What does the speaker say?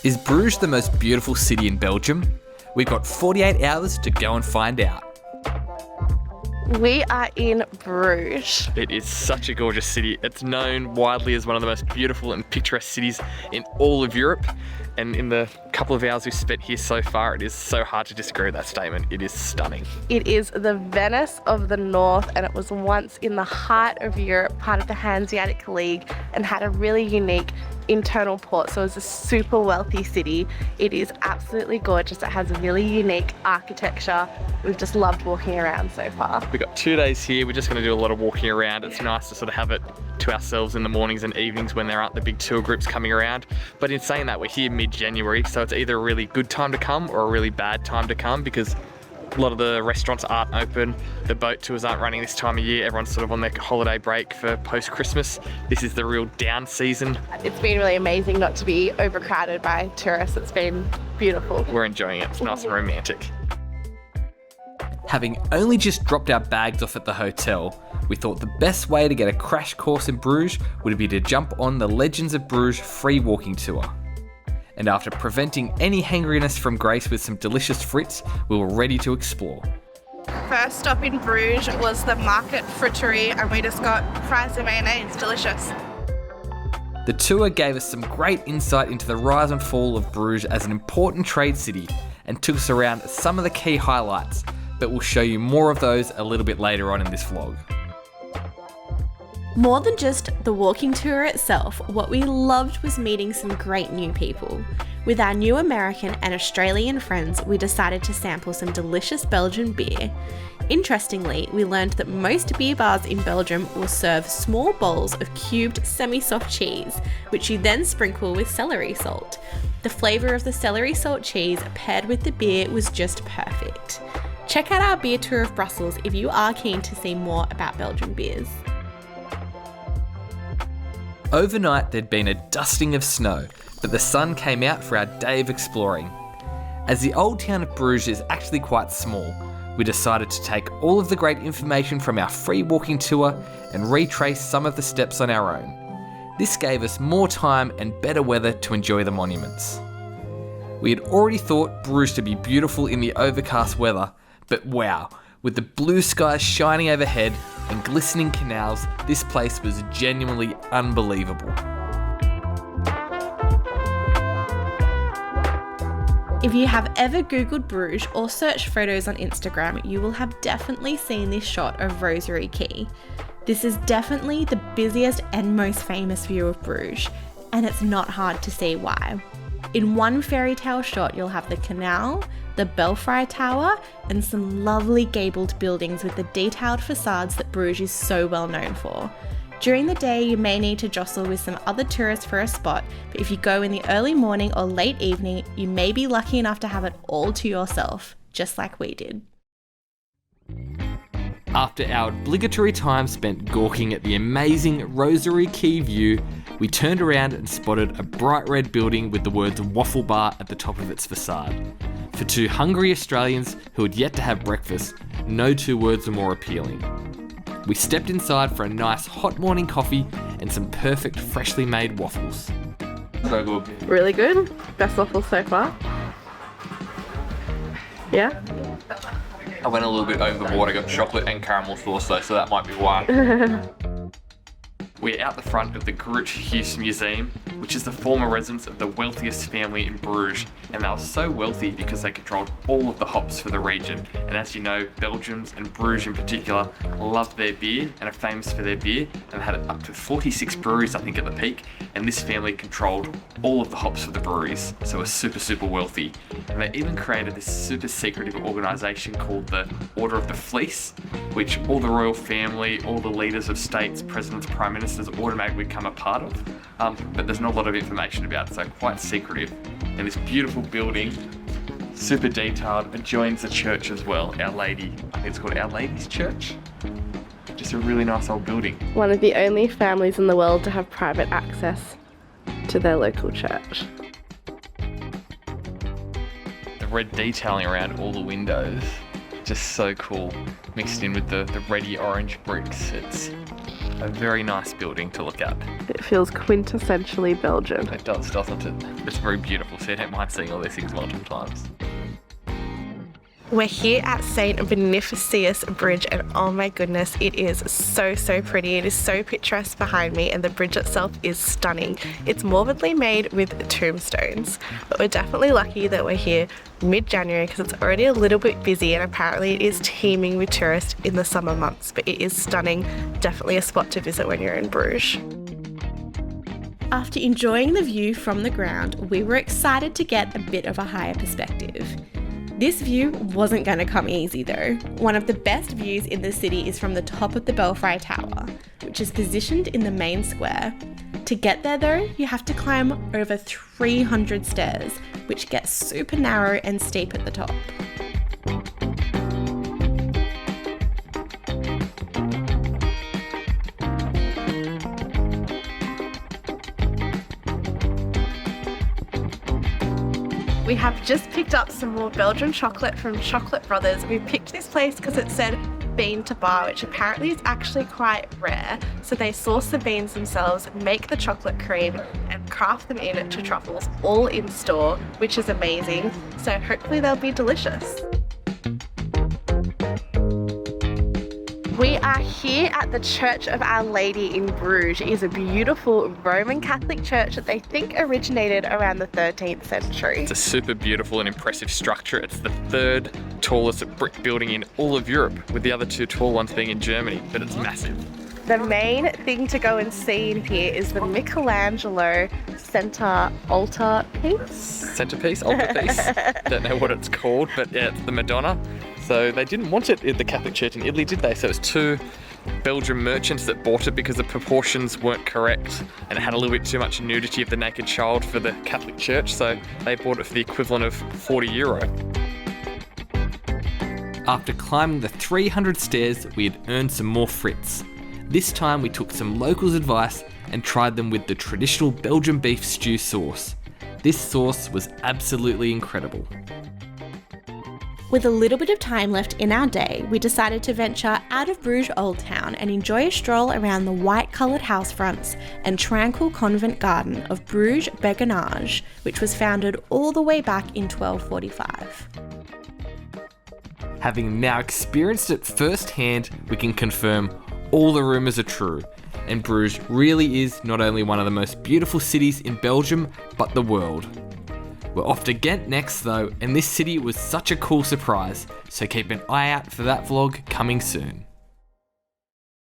Is Bruges the most beautiful city in Belgium? We've got 48 hours to go and find out. We are in Bruges. It is such a gorgeous city. It's known widely as one of the most beautiful and picturesque cities in all of Europe. And in the couple of hours we've spent here so far, it is so hard to disagree with that statement. It is stunning. It is the Venice of the North, and it was once in the heart of Europe, part of the Hanseatic League, and had a really unique internal port. So it's a super wealthy city. It is absolutely gorgeous. It has a really unique architecture. We've just loved walking around so far. We've got 2 days here. We're just going to do a lot of walking around. It's nice to sort of have it to ourselves in the mornings and evenings when there aren't the big tour groups coming around. But in saying that, we're here mid-January, so it's either a really good time to come or a really bad time to come, because a lot of the restaurants aren't open, the boat tours aren't running this time of year, everyone's sort of on their holiday break for post-Christmas. This is the real down season. It's been really amazing not to be overcrowded by tourists. It's been beautiful. We're enjoying it. It's nice and romantic. Having only just dropped our bags off at the hotel, we thought the best way to get a crash course in Bruges would be to jump on the Legends of Bruges free walking tour. And after preventing any hangriness from Grace with some delicious frites, we were ready to explore. First stop in Bruges was the Market Friterie, and we just got fries and mayonnaise. Delicious. The tour gave us some great insight into the rise and fall of Bruges as an important trade city and took us around some of the key highlights, but we'll show you more of those a little bit later on in this vlog. More than just the walking tour itself, what we loved was meeting some great new people. With our new American and Australian friends, we decided to sample some delicious Belgian beer. Interestingly, we learned that most beer bars in Belgium will serve small bowls of cubed semi-soft cheese, which you then sprinkle with celery salt. The flavour of the celery salt cheese paired with the beer was just perfect. Check out our beer tour of Brussels if you are keen to see more about Belgian beers. Overnight there'd been a dusting of snow, but the sun came out for our day of exploring. As the old town of Bruges is actually quite small, we decided to take all of the great information from our free walking tour and retrace some of the steps on our own. This gave us more time and better weather to enjoy the monuments. We had already thought Bruges to be beautiful in the overcast weather, but wow, with the blue skies shining overhead and glistening canals, this place was genuinely unbelievable. If you have ever Googled Bruges or searched photos on Instagram, you will have definitely seen this shot of Rosary Quay. This is definitely the busiest and most famous view of Bruges, and it's not hard to see why. In one fairy tale shot, you'll have the canal, the Belfry Tower, and some lovely gabled buildings with the detailed facades that Bruges is so well known for. During the day, you may need to jostle with some other tourists for a spot, but if you go in the early morning or late evening, you may be lucky enough to have it all to yourself, just like we did. After our obligatory time spent gawking at the amazing Rosary Quay view, we turned around and spotted a bright red building with the words Waffle Bar at the top of its facade. For two hungry Australians who had yet to have breakfast, no two words were more appealing. We stepped inside for a nice hot morning coffee and some perfect freshly made waffles. So good. Really good. Best waffles so far. Yeah? I went a little bit overboard. I got chocolate and caramel sauce though, so that might be why. We're out the front of the Groothuis Museum, which is the former residence of the wealthiest family in Bruges, and they were so wealthy because they controlled all of the hops for the region. And as you know, Belgians and Bruges in particular love their beer and are famous for their beer, and they had up to 46 breweries I think at the peak, and this family controlled all of the hops for the breweries, so we're super wealthy. And they even created this super secretive organisation called the Order of the Fleece, which all the royal family, all the leaders of states, presidents, prime ministers automatically become a part of, but there's not a lot of information about it, so quite secretive. And this beautiful building, super detailed, adjoins the church as well, Our Lady, I think it's called Our Lady's Church. Just a really nice old building. One of the only families in the world to have private access to their local church. The red detailing around all the windows, just so cool, mixed in with the reddy orange bricks. It's A very nice building to look at. It feels quintessentially Belgian. It does, doesn't it? It's very beautiful, so you don't mind seeing all these things multiple times. We're here at St. Bonifacius Bridge and oh my goodness, it is so pretty. It is so picturesque behind me and the bridge itself is stunning. It's morbidly made with tombstones, but we're definitely lucky that we're here mid-January because it's already a little bit busy and apparently it is teeming with tourists in the summer months, but it is stunning. Definitely a spot to visit when you're in Bruges. After enjoying the view from the ground, we were excited to get a bit of a higher perspective. This view wasn't going to come easy though. One of the best views in the city is from the top of the Belfry Tower, which is positioned in the main square. To get there though, you have to climb over 300 stairs, which get super narrow and steep at the top. We have just picked up some more Belgian chocolate from Chocolate Brothers. We picked this place because it said bean to bar, which apparently is actually quite rare. So they source the beans themselves, make the chocolate cream and craft them into truffles all in store, which is amazing. So hopefully they'll be delicious. We are here at the Church of Our Lady in Bruges. It is a beautiful Roman Catholic church that they think originated around the 13th century. It's a super beautiful and impressive structure. It's the third tallest brick building in all of Europe, with the other two tall ones being in Germany, but it's massive. The main thing to go and see in here is the Michelangelo center altarpiece. Centerpiece? Altarpiece? Don't know what it's called, but yeah, it's the Madonna. So they didn't want it in the Catholic Church in Italy, did they? So it's two Belgian merchants that bought it because the proportions weren't correct and it had a little bit too much nudity of the naked child for the Catholic Church, so they bought it for the equivalent of €40. After climbing the 300 stairs, we had earned some more Frites. This time we took some locals' advice and tried them with the traditional Belgian beef stew sauce. This sauce was absolutely incredible. With a little bit of time left in our day, we decided to venture out of Bruges Old Town and enjoy a stroll around the white-coloured house fronts and tranquil convent garden of Bruges Beguinage, which was founded all the way back in 1245. Having now experienced it firsthand, we can confirm all the rumours are true, and Bruges really is not only one of the most beautiful cities in Belgium, but the world. We're off to Ghent next though, and this city was such a cool surprise, so keep an eye out for that vlog coming soon.